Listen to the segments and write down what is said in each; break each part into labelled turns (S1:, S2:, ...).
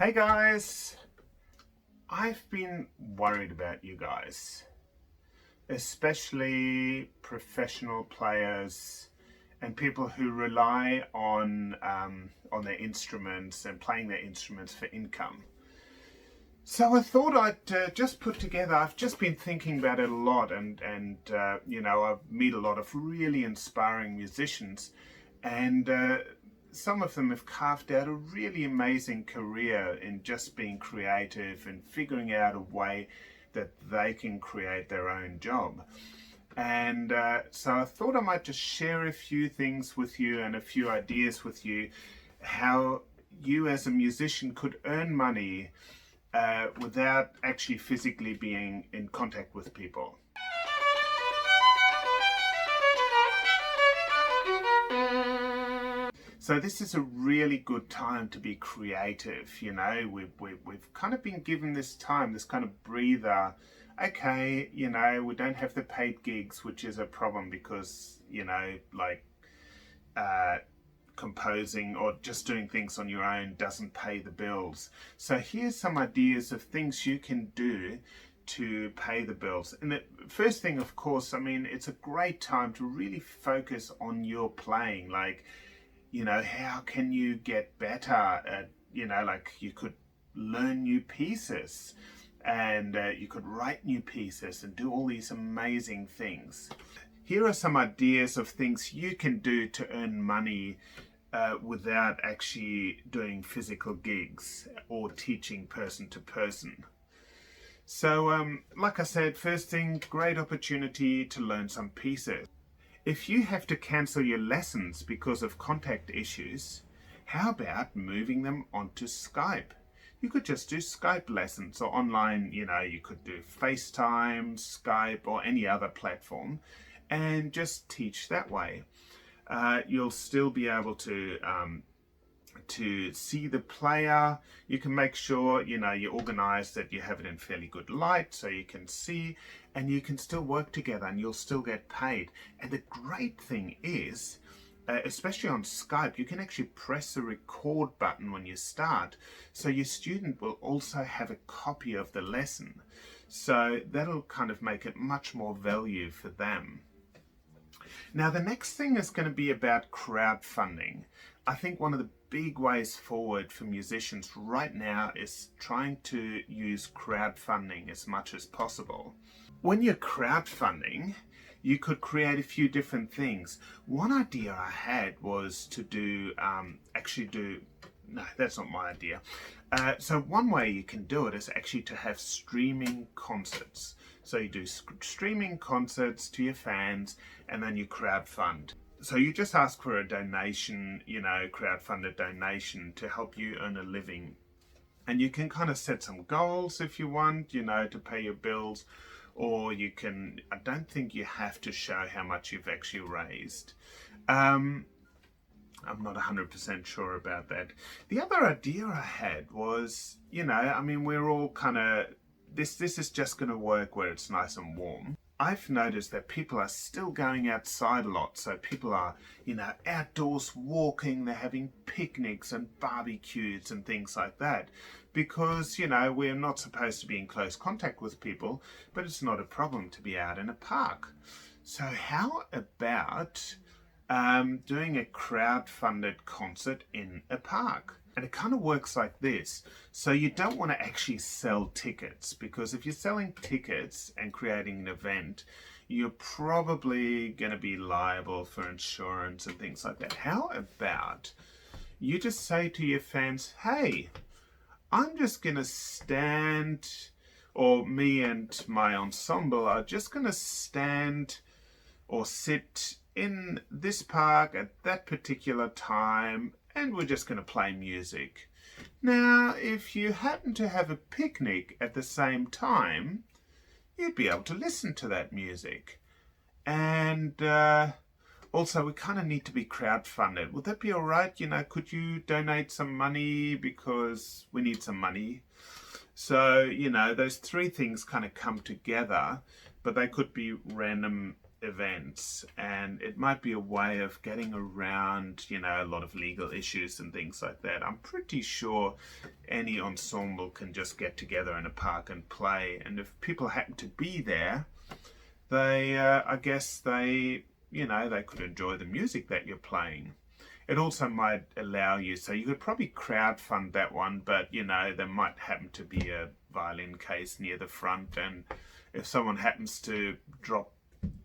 S1: Hey guys, I've been worried about you guys, especially professional players and people who rely on their instruments and playing their instruments for income. So I thought I'd just put together, I've just been thinking about it a lot and I meet a lot of really inspiring musicians and some of them have carved out a really amazing career in just being creative and figuring out a way that they can create their own job. And so I thought I might just share a few things with you and a few ideas with you, how you as a musician could earn money without actually physically being in contact with people. So this is a really good time to be creative. We've kind of been given this time, this kind of breather. Okay, we don't have the paid gigs, which is a problem because, composing or just doing things on your own doesn't pay the bills. So here's some ideas of things you can do to pay the bills. And the first thing, of course, it's a great time to really focus on your playing. How can you get better at, you could learn new pieces and you could write new pieces and do all these amazing things. Here are some ideas of things you can do to earn money without actually doing physical gigs or teaching person to person. So, like I said, first thing, great opportunity to learn some pieces. If you have to cancel your lessons because of contact issues, how about moving them onto Skype? You could just do Skype lessons or online, you could do FaceTime, Skype or any other platform and just teach that way. You'll still be able to see the player. You can make sure you organize that you have it in fairly good light so you can see, and you can still work together and you'll still get paid. And the great thing is, especially on Skype, you can actually press the record button when you start, so your student will also have a copy of the lesson. So that'll kind of make it much more value for them. Now the next thing is going to be about crowdfunding. I think one of the big ways forward for musicians right now is trying to use crowdfunding as much as possible. When you're crowdfunding, you could create a few different things. One idea I had was to no, that's not my idea. So one way you can do it is actually to have streaming concerts. So you do streaming concerts to your fans and then you crowdfund. So you just ask for a donation, crowdfunded donation to help you earn a living. And you can kind of set some goals if you want, to pay your bills. Or you can, I don't think you have to show how much you've actually raised. I'm not 100% sure about that. The other idea I had was, we're all kind of, this is just going to work where it's nice and warm. I've noticed that people are still going outside a lot. So people are, outdoors walking, they're having picnics and barbecues and things like that. Because, we're not supposed to be in close contact with people, but it's not a problem to be out in a park. So how about doing a crowd-funded concert in a park? And it kind of works like this. So you don't want to actually sell tickets, because if you're selling tickets and creating an event, you're probably going to be liable for insurance and things like that. How about you just say to your fans, hey, I'm just going to stand, or me and my ensemble are just going to stand or sit in this park at that particular time, and we're just going to play music. Now, if you happen to have a picnic at the same time, you'd be able to listen to that music. And also, we kind of need to be crowdfunded. Would that be all right? Could you donate some money because we need some money? So, those three things kind of come together, but they could be random events, and it might be a way of getting around, you know, a lot of legal issues and things like that. I'm pretty sure any ensemble can just get together in a park and play, and if people happen to be there, they I guess they, you know, they could enjoy the music that you're playing. It also might allow you, so you could probably crowdfund that one, but you know, there might happen to be a violin case near the front, and if someone happens to drop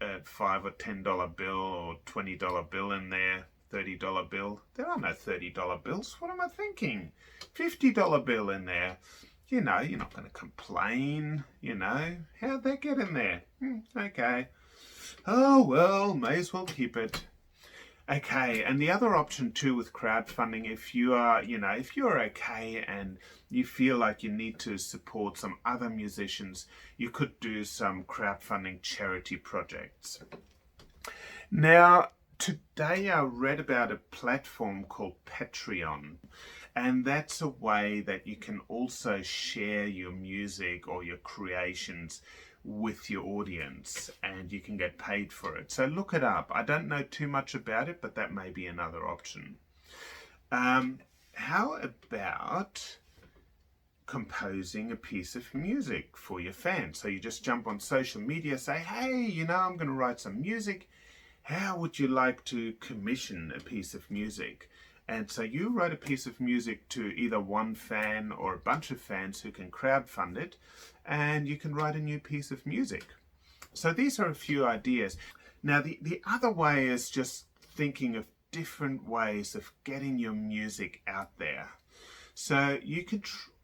S1: a $5 or $10 bill or $20 bill in there, $30 bill, there are no $30 bills. What am I thinking? $50 bill in there. You know, you're not going to complain, you know. How'd that get in there? Okay. Oh, well, may as well keep it. Okay, and the other option too with crowdfunding, if you are, you know, if you're okay and you feel like you need to support some other musicians, you could do some crowdfunding charity projects. Now, today I read about a platform called Patreon, and that's a way that you can also share your music or your creations with your audience, and you can get paid for it. So look it up. I don't know too much about it, but that may be another option. How about composing a piece of music for your fans? So you just jump on social media, say, hey, you know, I'm going to write some music. How would you like to commission a piece of music? And so you write a piece of music to either one fan or a bunch of fans who can crowdfund it, and you can write a new piece of music. So these are a few ideas. Now the other way is just thinking of different ways of getting your music out there. So you can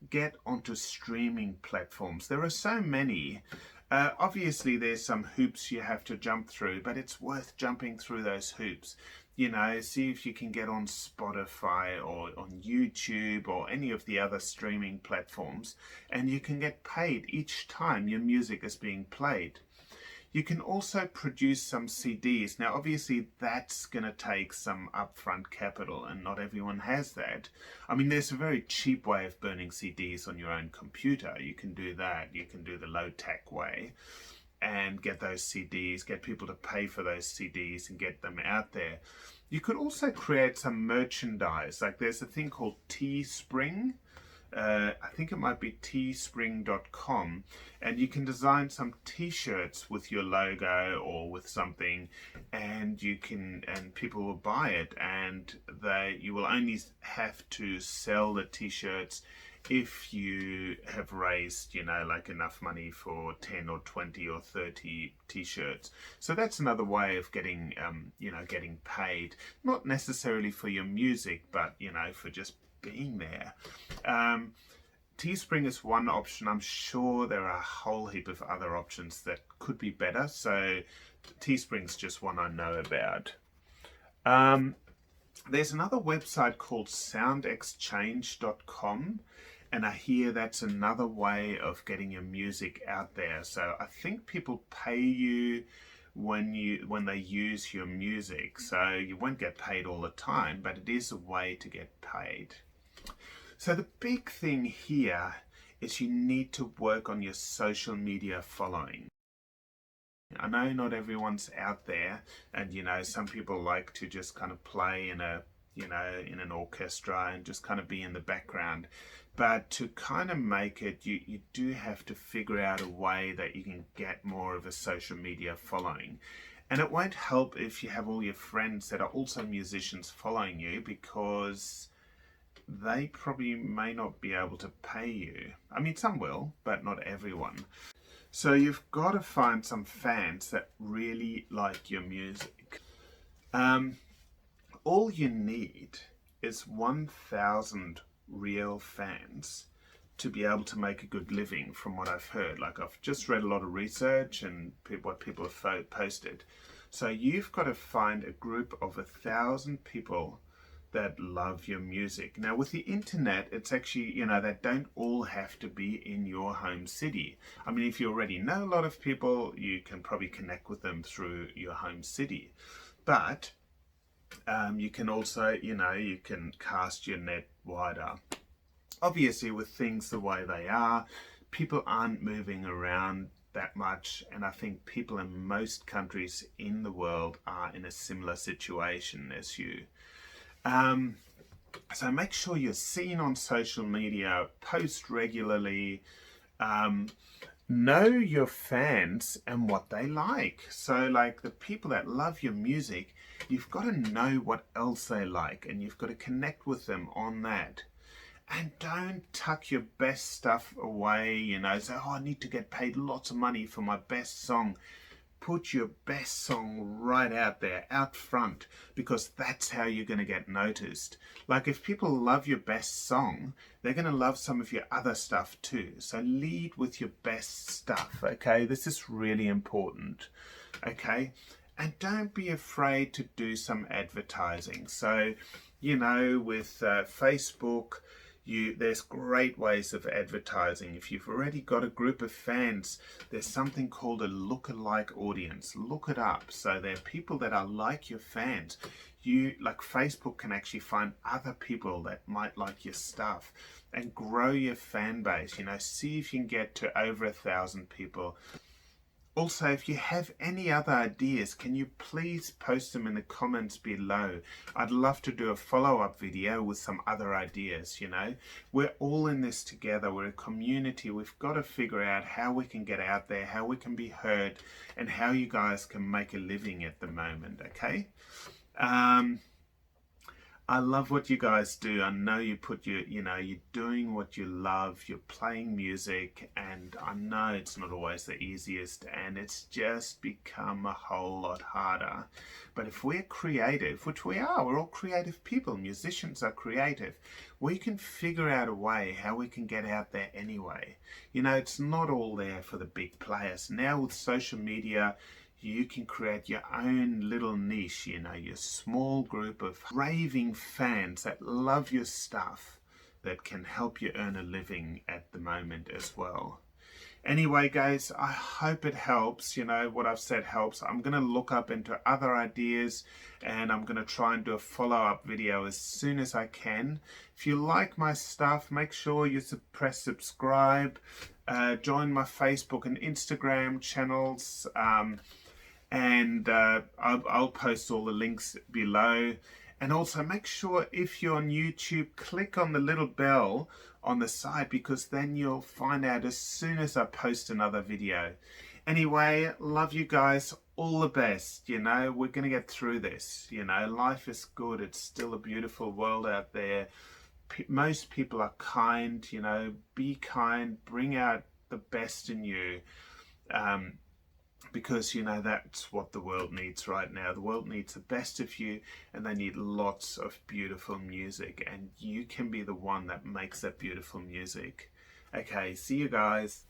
S1: get onto streaming platforms. There are so many. Obviously there's some hoops you have to jump through, but it's worth jumping through those hoops. You know, see if you can get on Spotify or on YouTube or any of the other streaming platforms, and you can get paid each time your music is being played. You can also produce some CDs. Now, obviously, that's going to take some upfront capital, and not everyone has that. I mean, there's a very cheap way of burning CDs on your own computer. You can do that. You can do the low-tech way and get those CDs, get people to pay for those CDs and get them out there. You could also create some merchandise. Like there's a thing called Teespring. I think it might be teespring.com, and you can design some t-shirts with your logo or with something, and people will buy it, and you will only have to sell the t-shirts if you have raised, you know, like enough money for 10 or 20 or 30 t-shirts. So that's another way of getting, you know, getting paid, not necessarily for your music, but, you know, for just being there. Teespring is one option. I'm sure there are a whole heap of other options that could be better. So Teespring's just one I know about. There's another website called soundexchange.com, and I hear that's another way of getting your music out there. So I think people pay you when they use your music. So you won't get paid all the time, but it is a way to get paid. So the big thing here is you need to work on your social media following. I know not everyone's out there, and you know, some people like to just kind of play in a, you know, in an orchestra and just kind of be in the background. But to kind of make it, you do have to figure out a way that you can get more of a social media following. And it won't help if you have all your friends that are also musicians following you, because they probably may not be able to pay you. I mean, some will, but not everyone. So you've got to find some fans that really like your music. All you need is 1,000 real fans to be able to make a good living, from what I've heard. Like, I've just read a lot of research and what people have posted. So you've got to find a group of 1,000 people that love your music. Now with the internet, it's actually, you know, they don't all have to be in your home city. I mean, if you already know a lot of people, you can probably connect with them through your home city. But you can also, you know, you can cast your net wider. Obviously, with things the way they are, people aren't moving around that much, and I think people in most countries in the world are in a similar situation as you. So make sure you're seen on social media, post regularly, know your fans and what they like. So like the people that love your music, you've got to know what else they like, and you've got to connect with them on that. And don't tuck your best stuff away, you know, say, oh, I need to get paid lots of money for my best song. Put your best song right out there, out front, because that's how you're going to get noticed. Like if people love your best song, they're going to love some of your other stuff too. So lead with your best stuff, okay? This is really important, okay? And don't be afraid to do some advertising. So, you know, with Facebook, there's great ways of advertising. If you've already got a group of fans, there's something called a lookalike audience. Look it up. So there are people that are like your fans. Like Facebook can actually find other people that might like your stuff and grow your fan base. You know, see if you can get to over 1,000 people. Also, if you have any other ideas, can you please post them in the comments below? I'd love to do a follow-up video with some other ideas, you know. We're all in this together. We're a community. We've got to figure out how we can get out there, how we can be heard, and how you guys can make a living at the moment, okay? I love what you guys do. I know you put you're doing what you love, you're playing music, and I know it's not always the easiest, and it's just become a whole lot harder. But if we're creative, which we are, we're all creative people, musicians are creative, we can figure out a way how we can get out there anyway. You know, it's not all there for the big players. Now with social media, you can create your own little niche, you know, your small group of raving fans that love your stuff that can help you earn a living at the moment as well. Anyway, guys, I hope it helps. You know, what I've said helps. I'm going to look up into other ideas, and I'm going to try and do a follow-up video as soon as I can. If you like my stuff, make sure you press subscribe, join my Facebook and Instagram channels, and I'll post all the links below. And also make sure if you're on YouTube, click on the little bell on the side, because then you'll find out as soon as I post another video. Anyway, love you guys, all the best. You know, we're gonna get through this. You know, life is good. It's still a beautiful world out there. Most people are kind. You know, be kind, bring out the best in you. Because, you know, that's what the world needs right now. The world needs the best of you, and they need lots of beautiful music, and you can be the one that makes that beautiful music. Okay, see you guys.